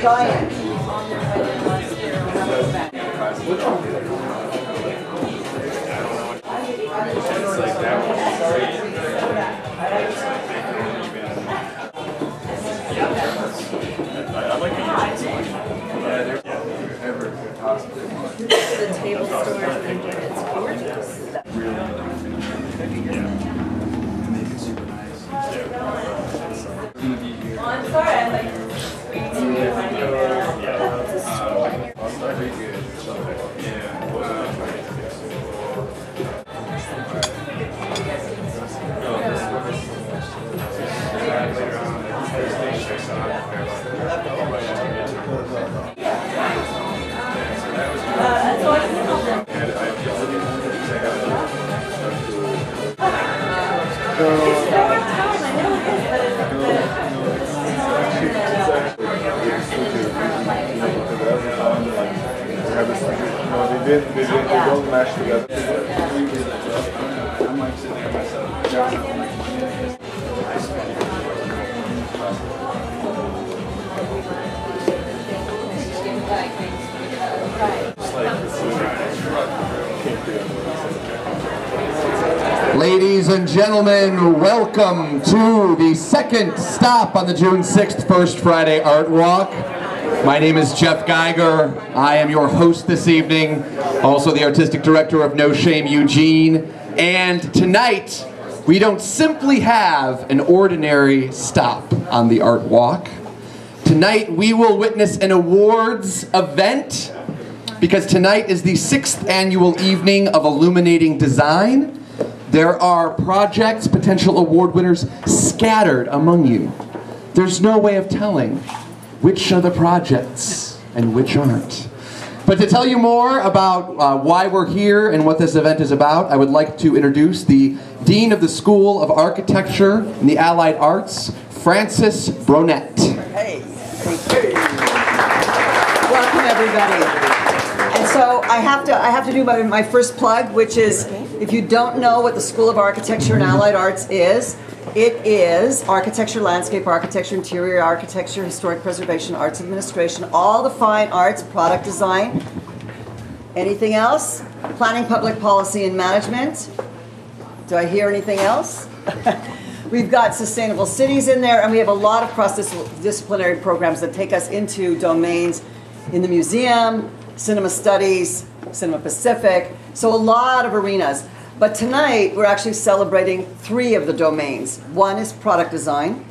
Giant. The table stores and it's gorgeous. I'm sorry, I'm like They don't match together. Ladies and gentlemen, welcome to the second stop on the June 6th First Friday Art Walk. My name is Jeff Geiger. I am your host this evening, also the artistic director of No Shame Eugene. And tonight, we don't simply have an ordinary stop on the Art Walk. Tonight, we will witness an awards event, because tonight is the 6th annual evening of Illuminating Design. There are projects, potential award winners, scattered among you. There's no way of telling which are the projects and which aren't. But to tell you more about why we're here and what this event is about, I would like to introduce the Dean of the School of Architecture and the Allied Arts, Francis Bronett. Hey. Welcome, everybody. And so I have to do my first plug, which is, if you don't know what the School of Architecture and Allied Arts is, it is architecture, landscape architecture, interior architecture, historic preservation, arts administration, all the fine arts, product design. Anything else? Planning, public policy, and management. Do I hear anything else? We've got sustainable cities in there, and we have a lot of cross-disciplinary programs that take us into domains in the museum, cinema studies, Cinema Pacific, so a lot of arenas. But tonight, we're actually celebrating 3 of the domains. One is product design.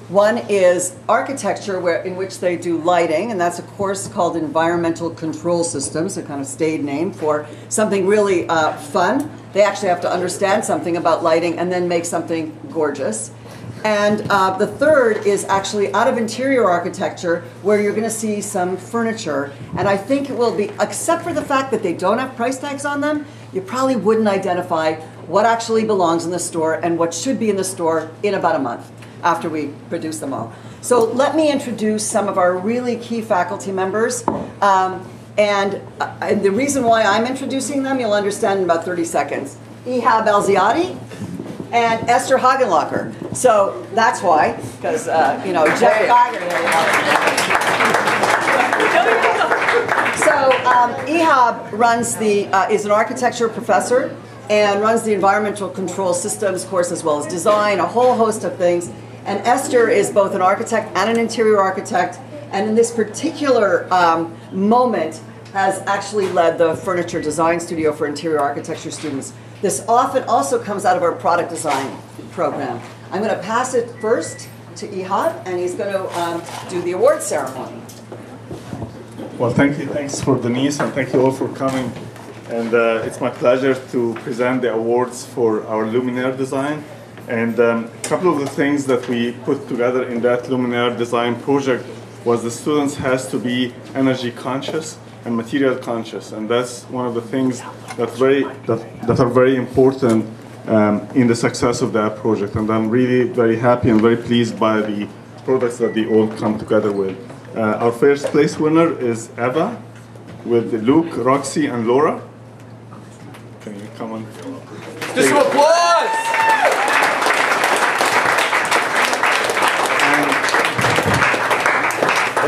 One is architecture, in which they do lighting, and that's a course called Environmental Control Systems, a kind of staid name for something really fun. They actually have to understand something about lighting and then make something gorgeous. And the third is actually out of interior architecture, where you're going to see some furniture. And I think it will be, except for the fact that they don't have price tags on them, you probably wouldn't identify what actually belongs in the store and what should be in the store in about a month after we produce them all. So let me introduce some of our really key faculty members. And the reason why I'm introducing them, you'll understand in about 30 seconds. Ihab Elziadi and Esther Hagenlocker. So that's why, because, you know, Jeff Geiger. So Ihab runs is an architecture professor and runs the environmental control systems course, as well as design, a whole host of things. And Esther is both an architect and an interior architect, and in this particular moment has actually led the furniture design studio for interior architecture students. This often also comes out of our product design program. I'm going to pass it first to Ihab, and he's going to do the award ceremony. Well, thank you. Thanks for Denise, and thank you all for coming. And it's my pleasure to present the awards for our luminaire design. And a couple of the things that we put together in that luminaire design project was the students has to be energy conscious and material conscious, and that's one of the things that are very important in the success of that project. And I'm really very happy and very pleased by the products that they all come together with. Our first place winner is Eva, with Luke, Roxy, and Laura. Can you come on? Just some applause!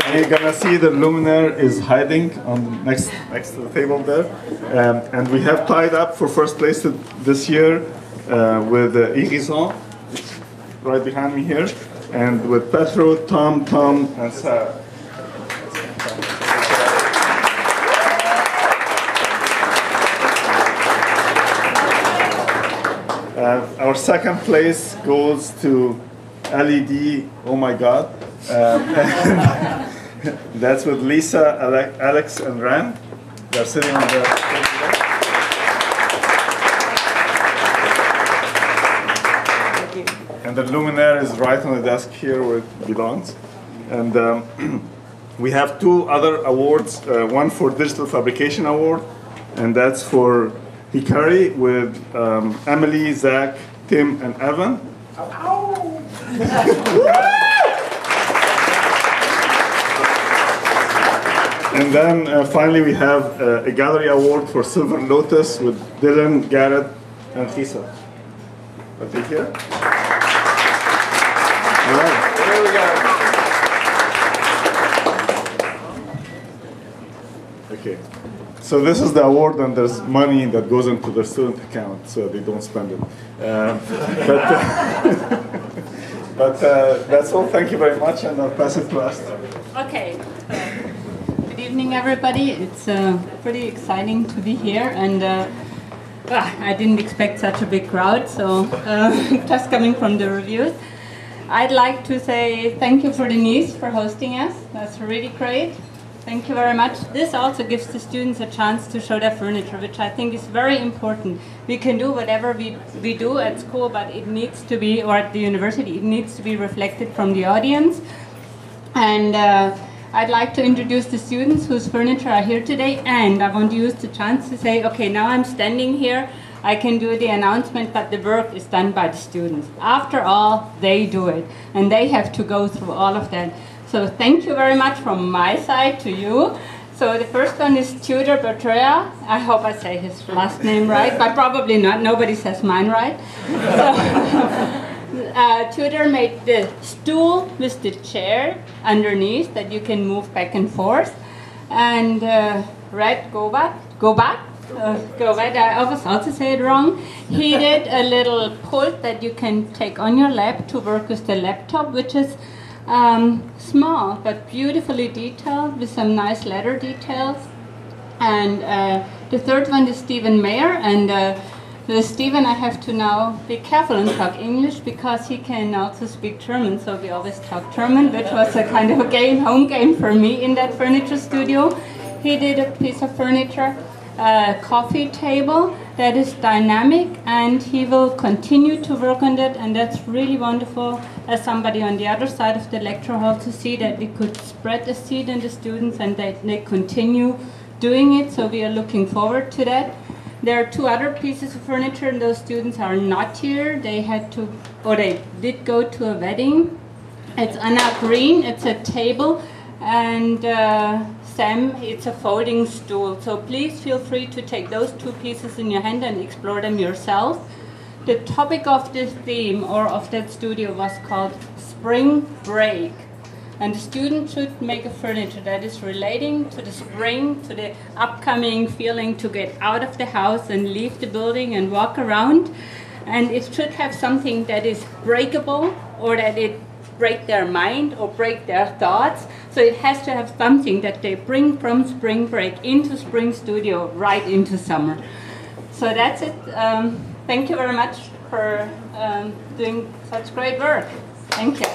And you're gonna see the luminaire is hiding on next to the table there, and we have tied up for first place this year with Irison, right behind me here, and with Petro, Tom, and Sarah. Our second place goes to LED. Oh my God. That's with Lisa, Alex, and Ran. They're sitting on the table there. And the luminaire is right on the desk here where it belongs. And we have two other awards, one for Digital Fabrication Award, and that's for Hikari with Emily, Zach, Tim, and Evan. And then finally we have a gallery award for Silver Lotus with Dylan, Garrett, and Lisa. Are they here? All right. There we go. Okay. So this is the award, and there's money that goes into the student account, so they don't spend it. But that's all. Thank you very much, and I'll pass it to Esther. Okay. Good evening, everybody. It's pretty exciting to be here, and I didn't expect such a big crowd, so just coming from the reviews. I'd like to say thank you for Denise for hosting us. That's really great. Thank you very much. This also gives the students a chance to show their furniture, which I think is very important. We can do whatever we do at school, but it needs to be, or at the university, it needs to be reflected from the audience. And I'd like to introduce the students whose furniture are here today, and I want to use the chance to say, okay, now I'm standing here, I can do the announcement, but the work is done by the students. After all, they do it, and they have to go through all of that. So thank you very much from my side to you. So the first one is Tudor Bertrea. I hope I say his last name right, but probably not. Nobody says mine right. So, Tudor made the stool with the chair underneath that you can move back and forth. And Red Gobat, I always also say it wrong. He did a little pult that you can take on your lap to work with the laptop, which is small but beautifully detailed with some nice letter details. And the third one is Stephen Mayer, and with Stephen I have to now be careful and talk English because he can also speak German, so we always talk German, which was a kind of a home game for me in that furniture studio. He did a piece of furniture, a coffee table that is dynamic, and he will continue to work on that, and that's really wonderful as somebody on the other side of the lecture hall to see that we could spread the seed in the students and that they continue doing it, so we are looking forward to that. There are two other pieces of furniture, and those students are not here. They had to, or they did go to a wedding. It's Anna Green, it's a table, and Sam, it's a folding stool. So please feel free to take those two pieces in your hand and explore them yourself. The topic of this theme, or of that studio, was called Spring Break. And the student should make a furniture that is relating to the spring, to the upcoming feeling to get out of the house and leave the building and walk around. And it should have something that is breakable, or that it break their mind or break their thoughts. So it has to have something that they bring from spring break into spring studio right into summer. So that's it. Thank you very much for doing such great work. Thank you.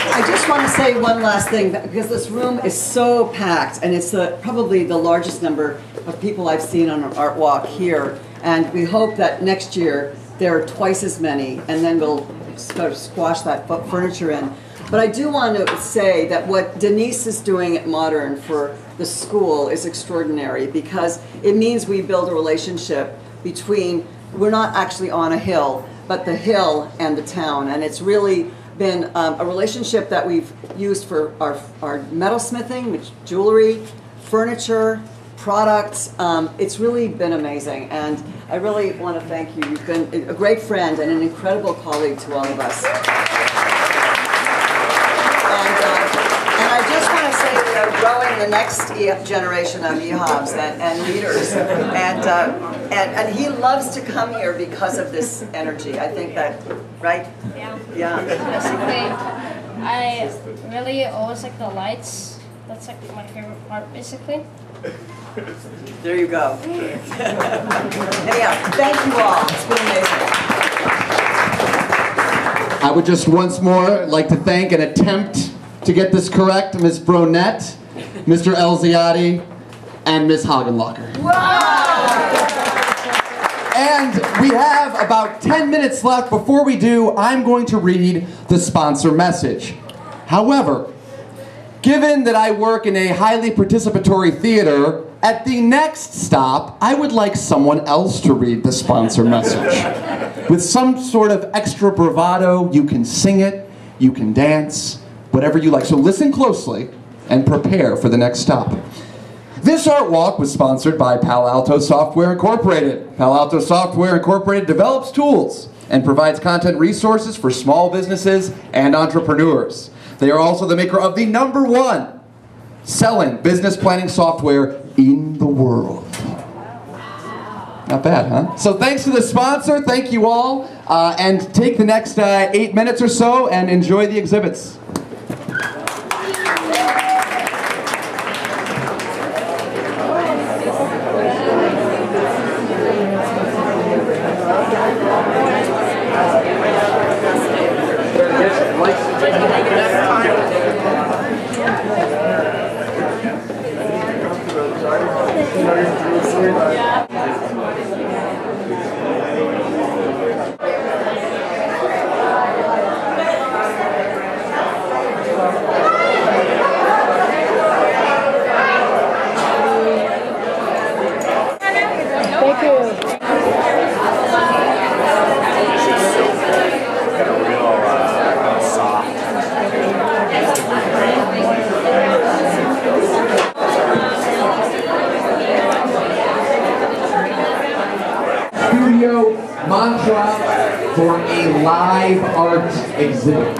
I just want to say one last thing, because this room is so packed, and it's probably the largest number of people I've seen on an art walk here, and we hope that next year there are twice as many, and then we'll sort of squash that furniture in. But I do want to say that what Denise is doing at Modern for the school is extraordinary, because it means we build a relationship between, we're not actually on a hill, but the hill and the town. And it's really been a relationship that we've used for our metalsmithing, which jewelry, furniture, products. It's really been amazing, and I really want to thank you. You've been a great friend and an incredible colleague to all of us. And I just want to say we are growing the next generation of EHOBs and leaders, and he loves to come here because of this energy. I think that, right? Yeah. Yeah. Basically, I really always like the lights. That's like my favorite part, basically. There you go. Anyhow, thank you all. It's been amazing. I would just once more like to thank and attempt to get this correct, Ms. Bronette, Mr. Elziadi, and Ms. Hagenlocker. And we have about 10 minutes left. Before we do, I'm going to read the sponsor message. However, given that I work in a highly participatory theater, at the next stop, I would like someone else to read the sponsor message. With some sort of extra bravado, you can sing it, you can dance, whatever you like. So listen closely and prepare for the next stop. This art walk was sponsored by Palo Alto Software Incorporated. Palo Alto Software Incorporated develops tools and provides content resources for small businesses and entrepreneurs. They are also the maker of the #1 selling business planning software in the world. Not bad, huh? So thanks to the sponsor, thank you all, and take the next 8 minutes or so and enjoy the exhibits. Mantra for a live art exhibit.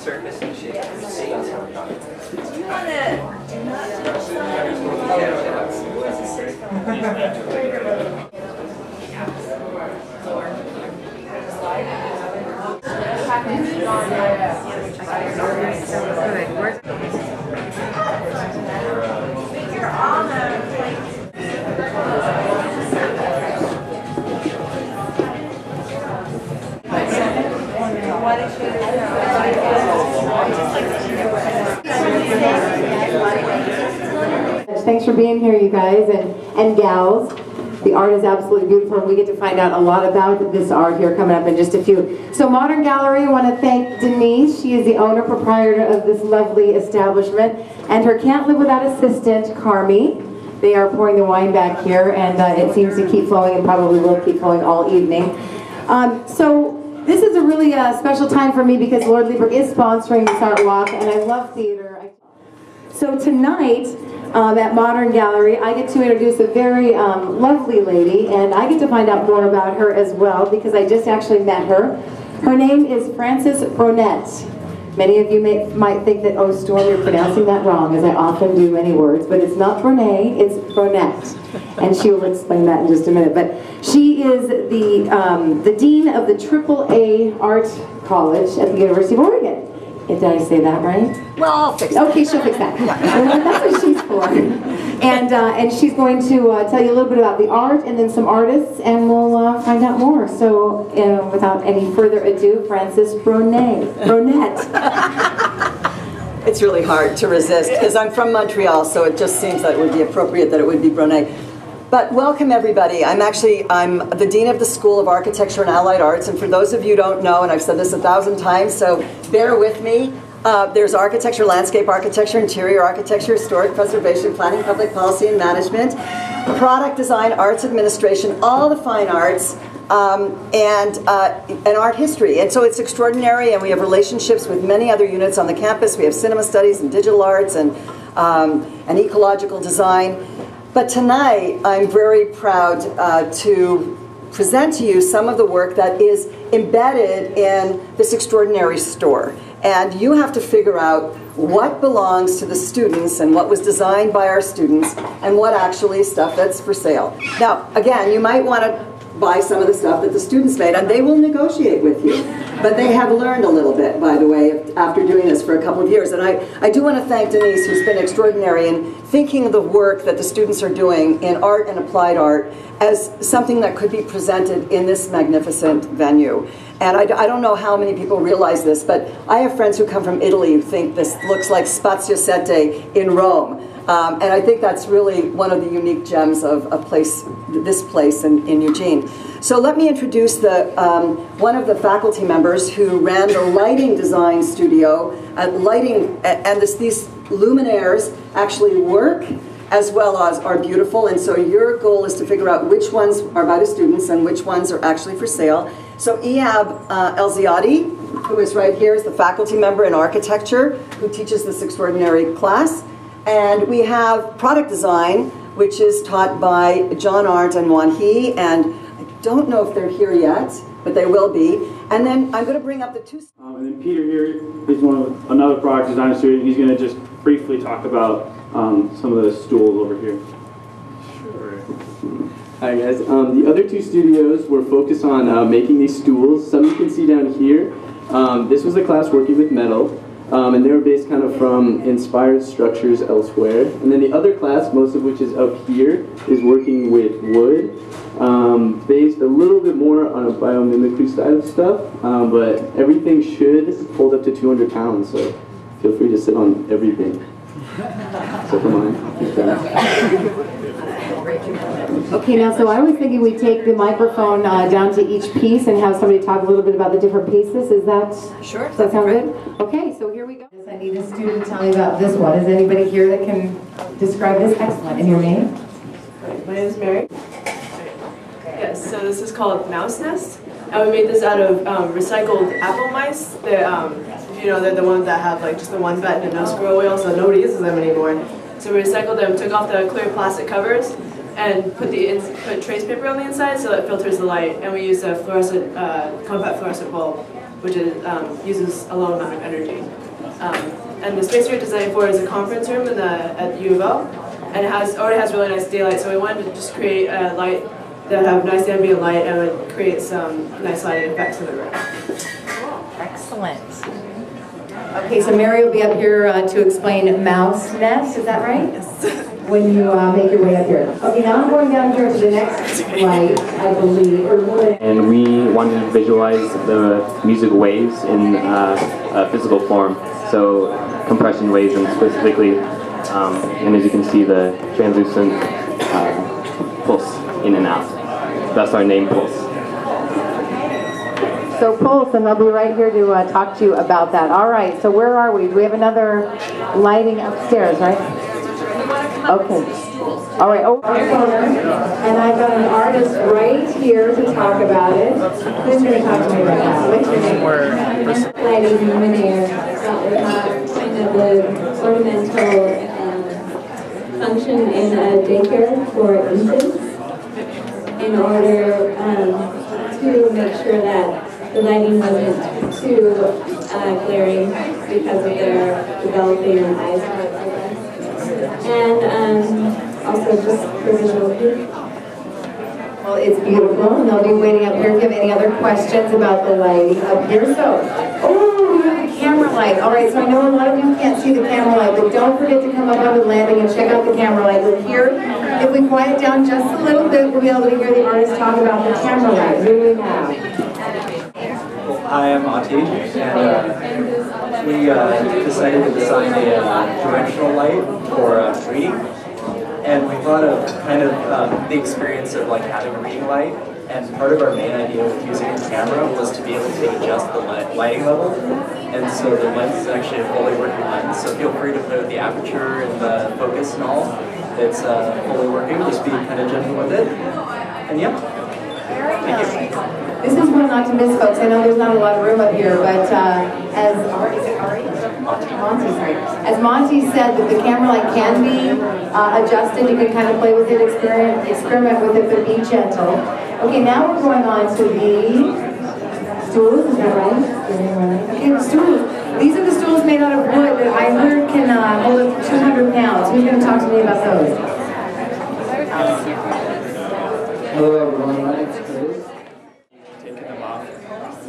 Surface and shape. Thanks for being here, you guys and gals. The art is absolutely beautiful, and we get to find out a lot about this art here coming up in just a few. So Modern Gallery, I want to thank Denise. She is the owner, proprietor of this lovely establishment, and her Can't Live Without assistant, Carmi. They are pouring the wine back here, and it seems to keep flowing and probably will keep flowing all evening. So this is a really special time for me because Lord Lieberg is sponsoring this art walk, and I love theater. So tonight, at Modern Gallery, I get to introduce a very lovely lady, and I get to find out more about her as well because I just actually met her. Her name is Frances Bronette. Many of you might think that, oh, Storm, you're pronouncing that wrong, as I often do many words, but it's not Bronette, it's Bronette. And she will explain that in just a minute. But she is the Dean of the AAA Art College at the University of Oregon. Did I say that right? Well, I'll fix it. Okay, she'll fix that. That's what she's for. And she's going to tell you a little bit about the art and then some artists, and we'll find out more. So without any further ado, Frances Bronette. It's really hard to resist because I'm from Montreal, so it just seems that it would be appropriate that it would be Bronette. But welcome everybody. I'm the Dean of the School of Architecture and Allied Arts, and for those of you who don't know, and I've said this 1,000 times, so bear with me, there's architecture, landscape architecture, interior architecture, historic preservation, planning, public policy and management, product design, arts administration, all the fine arts, and art history. And so it's extraordinary, and we have relationships with many other units on the campus. We have cinema studies and digital arts and ecological design. But tonight, I'm very proud to present to you some of the work that is embedded in this extraordinary store. And you have to figure out what belongs to the students and what was designed by our students and what actually is stuff that's for sale. Now, again, you might want to buy some of the stuff that the students made, and they will negotiate with you. But they have learned a little bit, by the way, after doing this for a couple of years. And I do want to thank Denise, who's been extraordinary in thinking of the work that the students are doing in art and applied art as something that could be presented in this magnificent venue. And I don't know how many people realize this, but I have friends who come from Italy who think this looks like Spazio Sette in Rome. And I think that's really one of the unique gems of this place in Eugene. So let me introduce one of the faculty members who ran the lighting design studio. These luminaires actually work as well as are beautiful, and so your goal is to figure out which ones are by the students and which ones are actually for sale. So Ehab Elziadi, who is right here, is the faculty member in architecture who teaches this extraordinary class. And we have product design, which is taught by John Arndt and Wan He, and I don't know if they're here yet, but they will be. And then I'm going to bring up the two. And then Peter here is another product design student. He's going to just briefly talk about some of the stools over here. Sure. Hi guys. The other two studios were focused on making these stools. Some you can see down here. This was a class working with metal. And they were based kind of from inspired structures elsewhere. And then the other class, most of which is up here, is working with wood, based a little bit more on a biomimicry side of stuff, but everything should hold up to 200 pounds, so feel free to sit on everything. Except for mine. Okay, now, so I was thinking we'd take the microphone down to each piece and have somebody talk a little bit about the different pieces. Is that sure? Does that sound good? Okay, so here we go. I need a student to tell me about this one. Is anybody here that can describe this? Excellent. And your name? My name is Mary. Yes, so this is called Mouse Nest. And we made this out of recycled apple mice. They're, you know, they're the ones that have like just the one button and no scroll wheel, so nobody uses them anymore. So we recycled them, took off the clear plastic covers, and put trace paper on the inside so that it filters the light. And we used a fluorescent, compact fluorescent bulb, which uses a low amount of energy. And the space we were designed for is a conference room at the U of L, and it already has really nice daylight. So we wanted to just create a light that have nice ambient light and would create some nice lighting effects in the room. Excellent. Okay, so Mary will be up here to explain Mouse Nest, is that right? Yes. When you make your way up here. Okay, now I'm going down here to the next light, I believe. And we wanted to visualize the music waves in a physical form. So compression waves, and specifically, and as you can see, the translucent pulse in and out. That's our name, Pulse. So Pulse, and they'll be right here to talk to you about that. All right, so where are we? We have another lighting upstairs, right? Okay. All right, over the corner. And I've got an artist right here to talk about it. Who's going to talk to me about that? What's your name? Lighting luminaire that would have kind of the ornamental function in a daycare for infants in order to make sure that the lighting wasn't too glaring because of their developing eyes, and also just for visual cues. Well, it's beautiful, and they'll be waiting up here if you have any other questions about the lighting up here. So, oh, we have the camera light. All right, so I know a lot of you can't see the camera light, but don't forget to come up on the landing and check out the camera light. We're here. If we quiet down just a little bit, we'll be able to hear the artist talk about the camera light. Who do we have? Hi, I'm Ati, and we decided to design a directional light for reading. And we thought of kind of the experience of like having a reading light, and part of our main idea with using a camera was to be able to adjust the lighting level. And so the lens is actually a fully working lens, so feel free to play with the aperture and the focus and all. It's fully working, just be kind of gentle with it. And yeah, thank you. This is one not to miss, folks. I know there's not a lot of room up here, but as Monty said, that the camera light can be adjusted. You can kind of play with it, experiment with it, but be gentle. Okay, now we're going on to the stools. Is that right? Okay, the stools. These are the stools made out of wood that I heard can hold up to 200 pounds. Who's going to talk to me about those? Hello everyone, my name is Chris.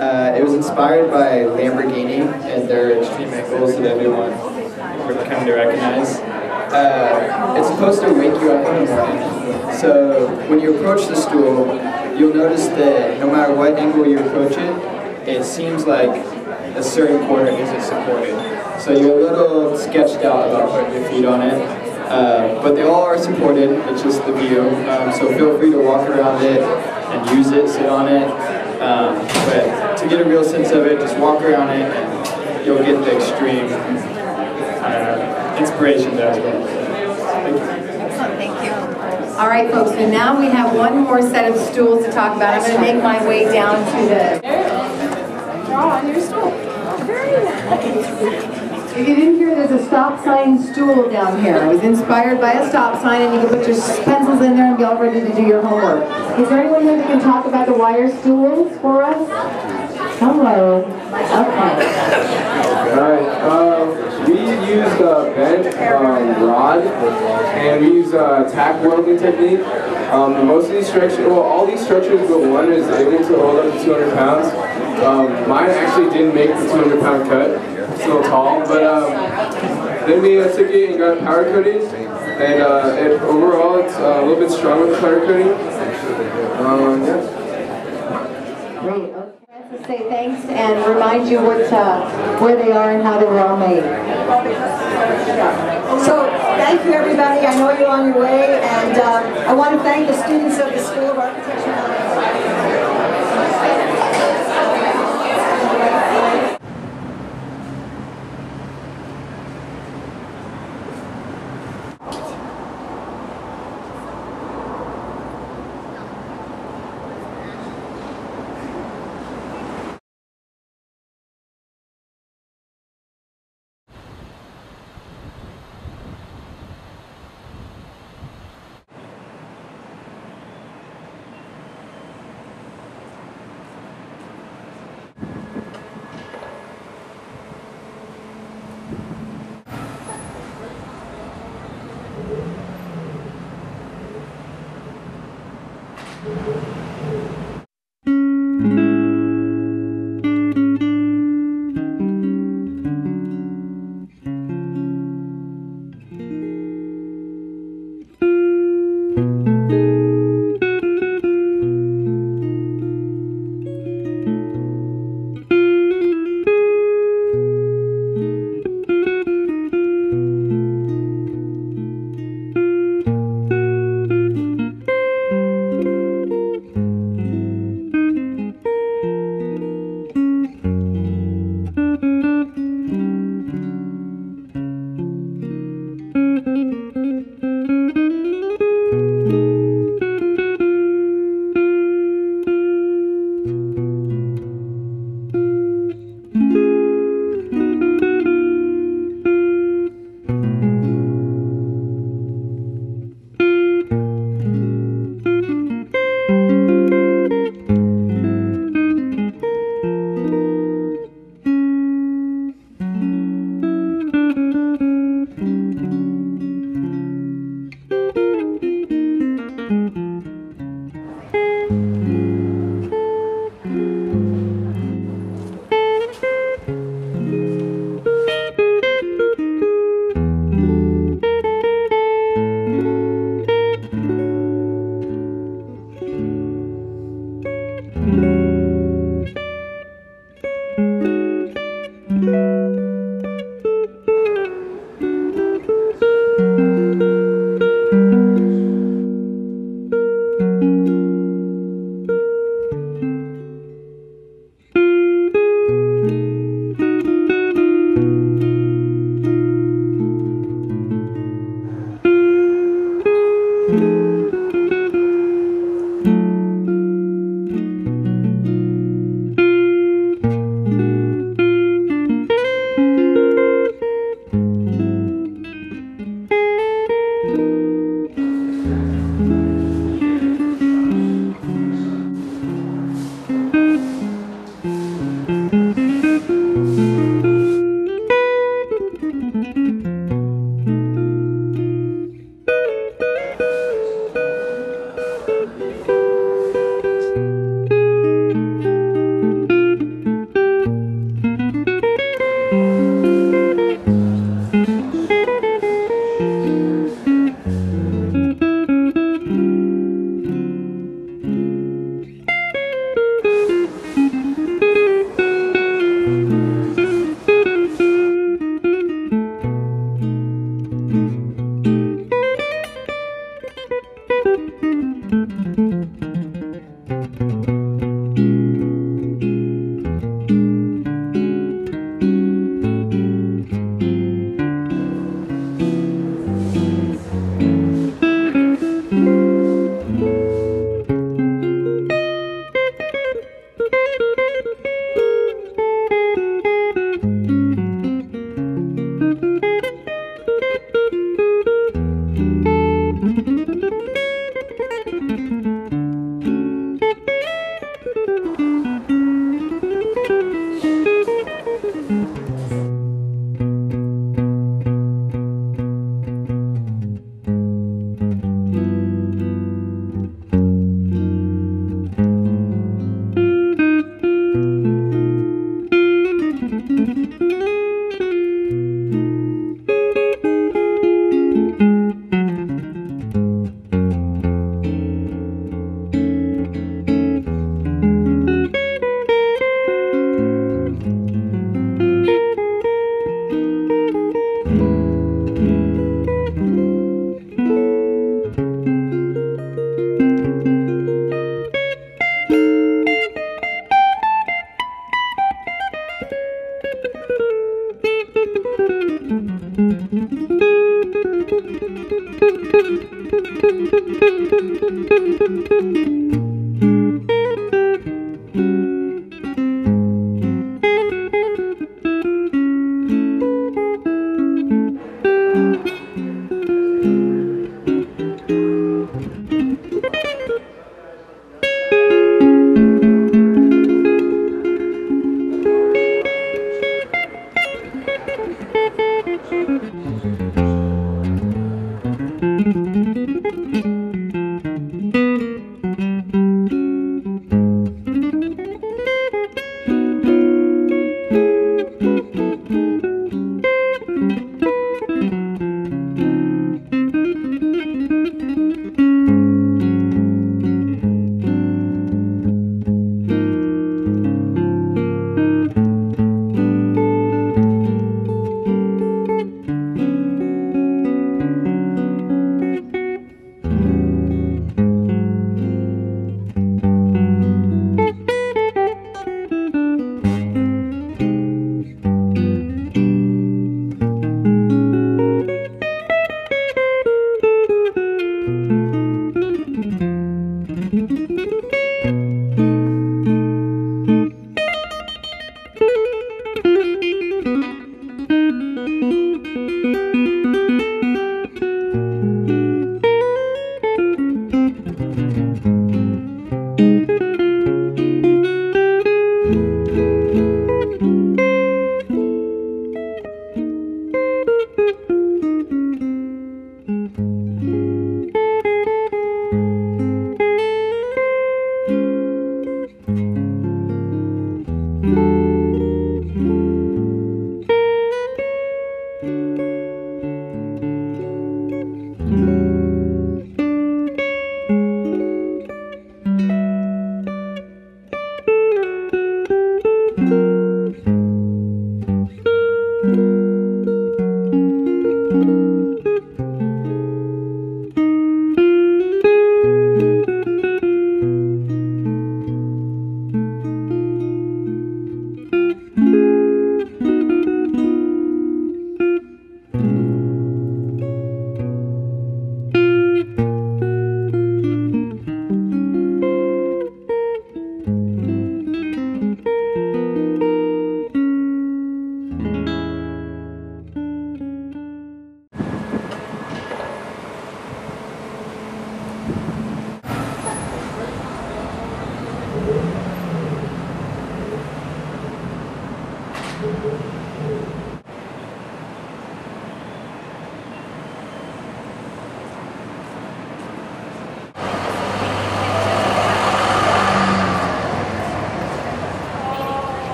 It was inspired by Lamborghini and their extreme ankles that everyone would come to recognize. It's supposed to wake you up in the morning. So when you approach the stool, you'll notice that no matter what angle you approach it, it seems like a certain corner isn't supported. So you're a little sketched out about putting your feet on it. But they all are supported, it's just the view. So feel free to walk around it and use it, sit on it. But to get a real sense of it, just walk around it and you'll get the extreme inspiration there as well. Thank you. Excellent, thank you. All right, folks, so now we have one more set of stools to talk about. I'm going to make my way down to the... Draw on your stool. Very nice. If you didn't hear, there's a stop sign stool down here. It was inspired by a stop sign, and you can put your pencils in there and be all ready to do your homework. Is there anyone here that can talk about the wire stools for us? Hello. Okay. Alright, we used a bent rod, and we use a tack welding technique. Most of these structures, well, all these structures, but one is able to hold up to 200 pounds. Mine actually didn't make the 200-pound cut. It's a little tall, but then we took it and got powder coating, and overall it's a little bit stronger with powder coating. Yeah. Great. Okay. To say thanks and remind you what, where they are and how they were all made. So thank you everybody. I know you're on your way, and I want to thank the students of the School of Architecture.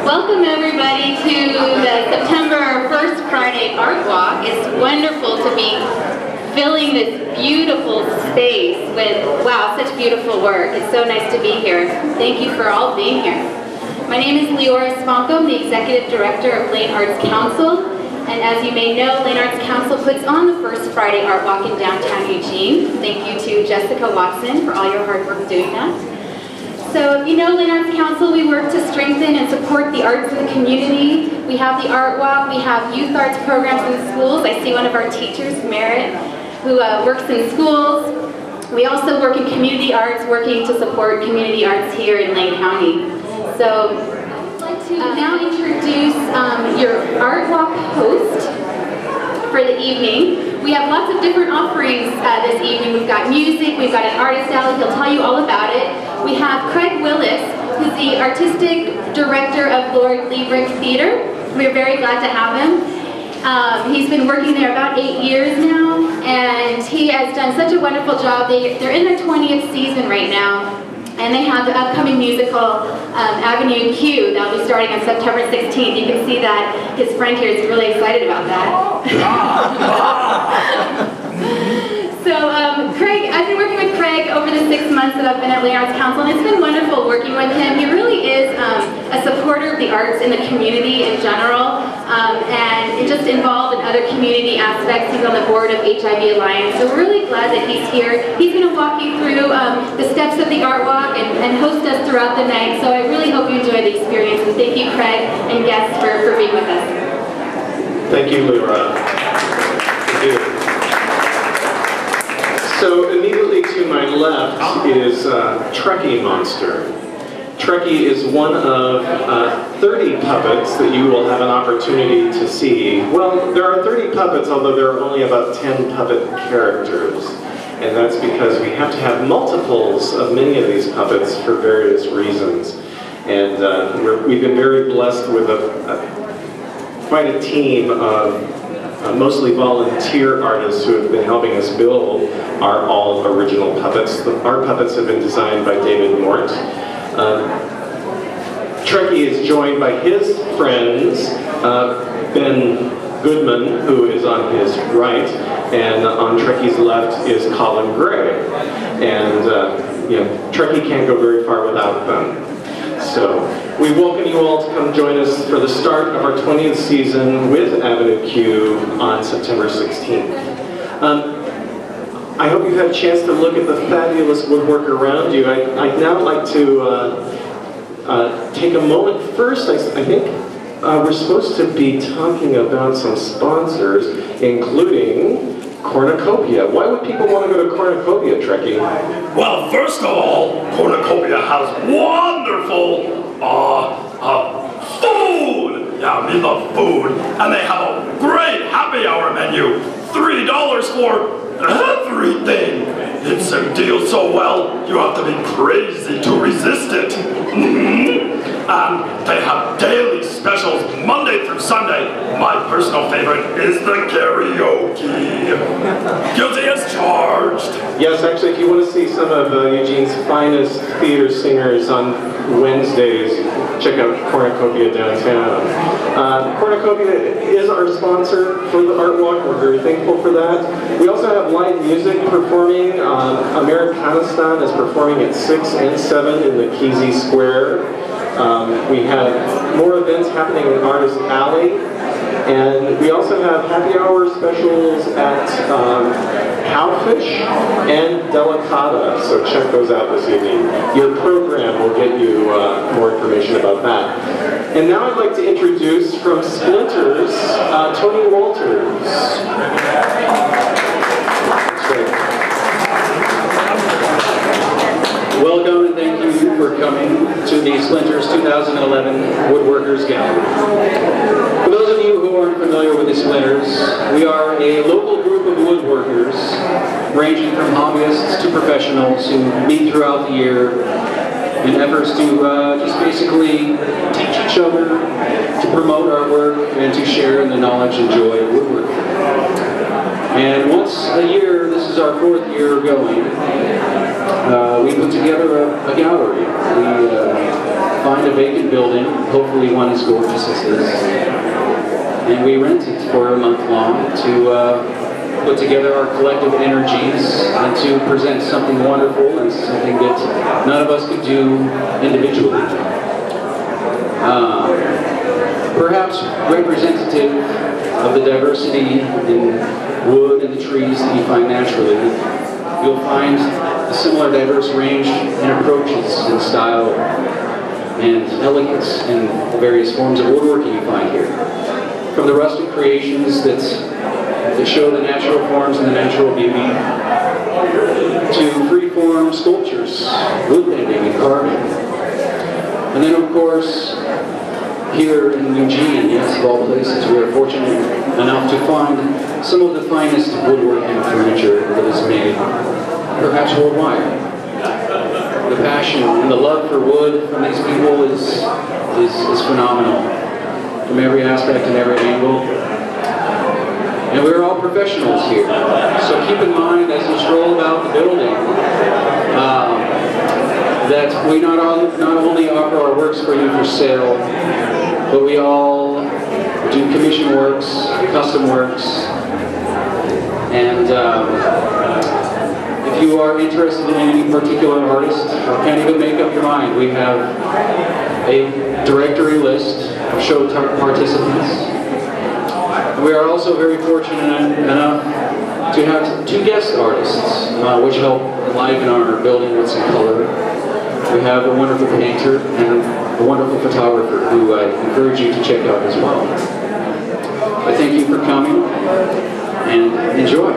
Welcome everybody to the September 1st Friday Art Walk. It's wonderful to be filling this beautiful space with, wow, such beautiful work. It's so nice to be here. Thank you for all being here. My name is Leora Svanko. I'm the Executive Director of Lane Arts Council. And as you may know, Lane Arts Council puts on the First Friday Art Walk in downtown Eugene. Thank you to Jessica Watson for all your hard work doing that. So if you know Lane Arts Council, we work to strengthen and support the arts in the community. We have the Art Walk, we have youth arts programs in the schools. I see one of our teachers, Merritt, who works in schools. We also work in community arts, working to support community arts here in Lane County. So I'd like to now introduce your Art Walk host for the evening. We have lots of different offerings this evening. We've got music, we've got an artist alley, he'll tell you all about it. We have Craig Willis, who's the artistic director of Lord Liebrick Theater. We're very glad to have him. He's been working there about 8 years now, and he has done such a wonderful job. They're in their 20th season right now, and they have the upcoming musical Avenue Q that'll be starting on September 16th. You can see that his friend here is really excited about that. So Craig, I've been working with Craig over the 6 months that I've been at Lane Arts Council, and it's been wonderful working with him. He really is a supporter of the arts in the community in general, and just involved in other community aspects. He's on the board of HIV Alliance, so we're really glad that he's here. He's going to walk you through the steps of the Art Walk and host us throughout the night, so I really hope you enjoy the experience, and thank you, Craig and guests, for being with us. Thank you, Lyra. Thank you. So immediately to my left is Trekkie Monster. Trekkie is one of 30 puppets that you will have an opportunity to see. Well, there are 30 puppets, although there are only about 10 puppet characters. And that's because we have to have multiples of many of these puppets for various reasons. And we've been very blessed with quite a team of mostly volunteer artists who have been helping us build our all original puppets. Our puppets have been designed by David Mort. Trekkie is joined by his friends, Ben Goodman, who is on his right, and on Trekkie's left is Colin Gray. And Trekkie can't go very far without them. So we welcome you all to come join us for the start of our 20th season with Avenue Q on September 16th. I hope you've had a chance to look at the fabulous woodwork around you. I'd now like to take a moment first. I think we're supposed to be talking about some sponsors, including Cornucopia. Why would people want to go to Cornucopia, Trekkie? Well, first of all, Cornucopia has wonderful food! Yeah, I mean the food. And they have a great happy hour menu. $3 for everything. It's a deal so well, you have to be crazy to resist it. And they have daily specials Monday through Sunday. My personal favorite is the karaoke. Guilty as charged. Yes, actually, if you want to see some of Eugene's finest theater singers on Wednesdays, check out Cornucopia downtown. Cornucopia is our sponsor for the Art Walk. We're very thankful for that. We also have live music performing. Americanistan is performing at 6 and 7 in the Kesey Square. We have more events happening in Artist Alley. And we also have happy hour specials at Cowfish and Delicata, so check those out this evening. Your program will get you more information about that. And now I'd like to introduce from Splinters, Tony Walters. That's right. Welcome and thank you for coming to the Splinters 2011 Woodworkers Gallery. For those of you who aren't familiar with the Splinters, we are a local group of woodworkers ranging from hobbyists to professionals who meet throughout the year in efforts to just basically teach each other, to promote our work, and to share in the knowledge and joy of woodworking. And once a year, this is our 4th year going, we put together a gallery. We find a vacant building, hopefully one as gorgeous as this, and we rent it for a month long to put together our collective energies and to present something wonderful and something that none of us could do individually. Perhaps representative of the diversity in wood and the trees that you find naturally, you'll find a similar diverse range in approaches and style and elegance in the various forms of woodworking you find here. From the rustic creations that show the natural forms and the natural beauty, to free-form sculptures, wood bending and carving. And then of course, here in Eugene, yes, of all places, we are fortunate enough to find some of the finest woodworking furniture that is made, perhaps worldwide. The passion and the love for wood from these people is phenomenal, from every aspect and every angle. And we're all professionals here, so keep in mind as you stroll about the building that we not only offer our works for you for sale, but we all do commission works, custom works, and if you are interested in any particular artist or can't even make up your mind, we have a directory list of show participants. We are also very fortunate enough to have 2 guest artists, which help enliven our building with some color. We have a wonderful painter and a wonderful photographer who I encourage you to check out as well. I thank you for coming and enjoy.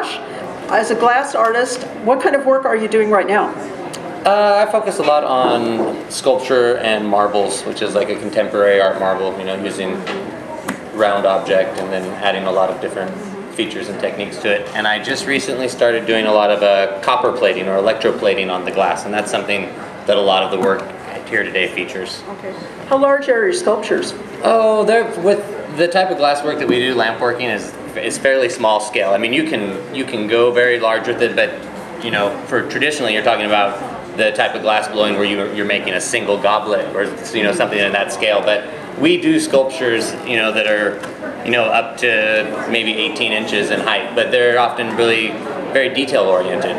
Josh, as a glass artist, what kind of work are you doing right now? I focus a lot on sculpture and marbles, which is like a contemporary art marble, you know, using round object and then adding a lot of different features and techniques to it. And I just recently started doing a lot of copper plating or electroplating on the glass, and that's something that a lot of the work here today features. Okay. How large are your sculptures? Oh, they're with the type of glass work that we do, lamp working is fairly small scale. I mean, you can go very large with it, but you know, for traditionally, you're talking about the type of glass blowing where you're making a single goblet or, you know, something in that scale. But we do sculptures, you know, that are, you know, up to maybe 18 inches in height, but they're often really very detail oriented.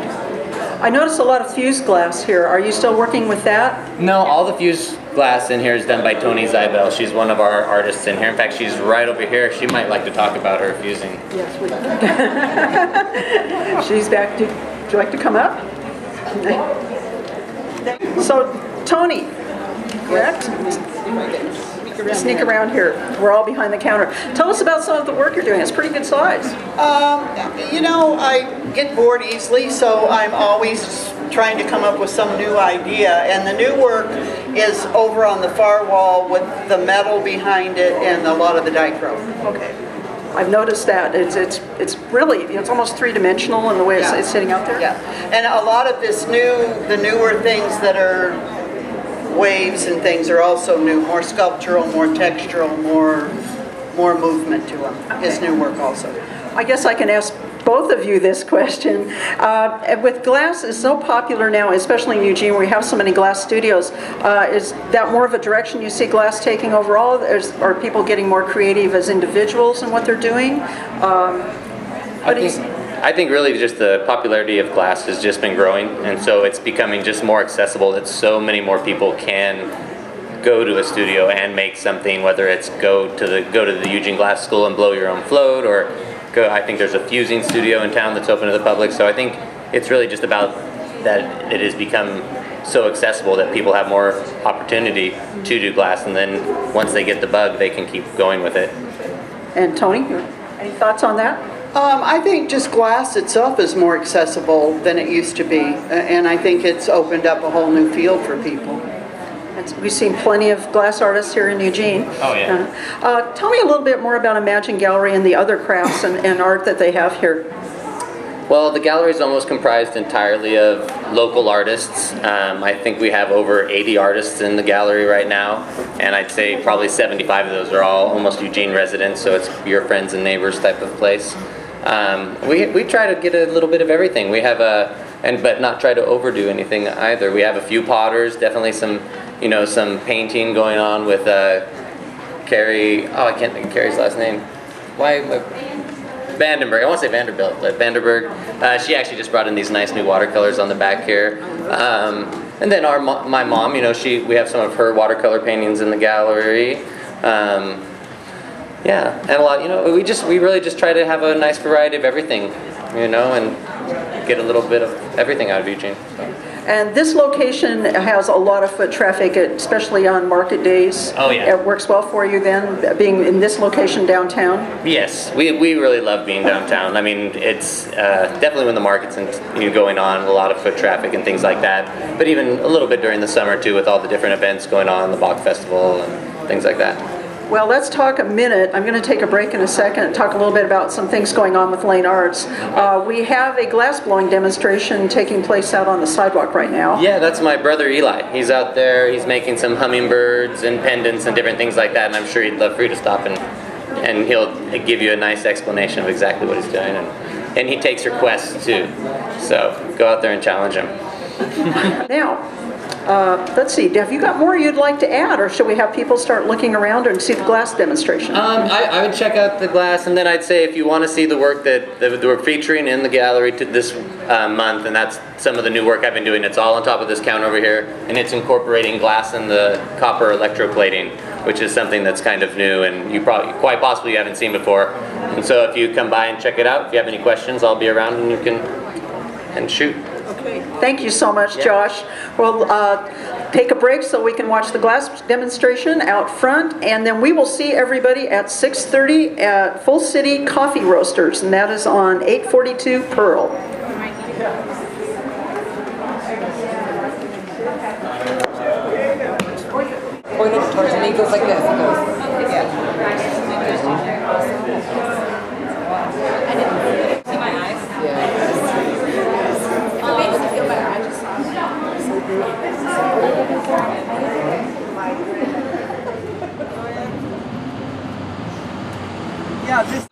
I noticed a lot of fused glass here. Are you still working with that? No, all the fused glass in here is done by Toni Zybel. She's one of our artists in here. In fact, she's right over here. She might like to talk about her fusing. Yes, she's back. Would you like to come up? So, Toni, correct? Sneak around here. We're all behind the counter. Tell us about some of the work you're doing. It's pretty good size. You know, I get bored easily, so I'm always trying to come up with some new idea. And the new work is over on the far wall with the metal behind it and a lot of the dichro. Okay. I've noticed that. It's really, it's almost three-dimensional in the way it's sitting out there. Yeah. And a lot of the newer things that are waves and things are also new, more sculptural, more textural, more movement to them. His new work also. I guess I can ask both of you this question. With glass is so popular now, especially in Eugene where we have so many glass studios, is that more of a direction you see glass taking overall? Are people getting more creative as individuals in what they're doing? I think really just the popularity of glass has just been growing, and so it's becoming just more accessible that so many more people can go to a studio and make something, whether it's go to the Eugene Glass School and blow your own float, or I think there's a fusing studio in town that's open to the public. So I think it's really just about that it has become so accessible that people have more opportunity to do glass, and then once they get the bug, they can keep going with it. And Toni, any thoughts on that? I think just glass itself is more accessible than it used to be, and I think it's opened up a whole new field for people. We've seen plenty of glass artists here in Eugene. Oh, yeah. Tell me a little bit more about Imagine Gallery and the other crafts and art that they have here. Well, the gallery is almost comprised entirely of local artists. I think we have over 80 artists in the gallery right now, and I'd say probably 75 of those are all almost Eugene residents, so it's your friends and neighbors type of place. We try to get a little bit of everything. We have but not try to overdo anything either. We have a few potters, definitely some painting going on with Carrie. Oh, I can't think of Carrie's last name. Vandenberg. I want to say Vanderbilt, but Vanderberg. She actually just brought in these nice new watercolors on the back here. And then my mom, we have some of her watercolor paintings in the gallery. Yeah, and a lot. We really just try to have a nice variety of everything, and get a little bit of everything out of Eugene. So. And this location has a lot of foot traffic, especially on market days. Oh, yeah. It works well for you then, being in this location downtown? Yes, we really love being downtown. I mean, it's definitely when the market's going on, a lot of foot traffic and things like that. But even a little bit during the summer, too, with all the different events going on, the Bach Festival and things like that. Well, let's talk a minute. I'm going to take a break in a second and talk a little bit about some things going on with Lane Arts. We have a glass blowing demonstration taking place out on the sidewalk right now. Yeah, that's my brother Eli. He's out there. He's making some hummingbirds and pendants and different things like that, and I'm sure he'd love for you to stop and he'll give you a nice explanation of exactly what he's doing. And he takes requests too. So go out there and challenge him. Now, let's see, have you got more you'd like to add, or should we have people start looking around and see the glass demonstration? I would check out the glass, and then I'd say if you want to see the work that we're featuring in the gallery this month, and that's some of the new work I've been doing. It's all on top of this counter over here, and it's incorporating glass and the copper electroplating, which is something that's kind of new and you quite possibly haven't seen before. And so if you come by and check it out, if you have any questions, I'll be around and you can shoot. Okay. Thank you so much, Josh. We'll take a break so we can watch the glass demonstration out front, and then we will see everybody at 6:30 at Full City Coffee Roasters, and that is on 842 Pearl. Point it towards and it goes like this. It goes. Yeah. See my eyes? Yeah, this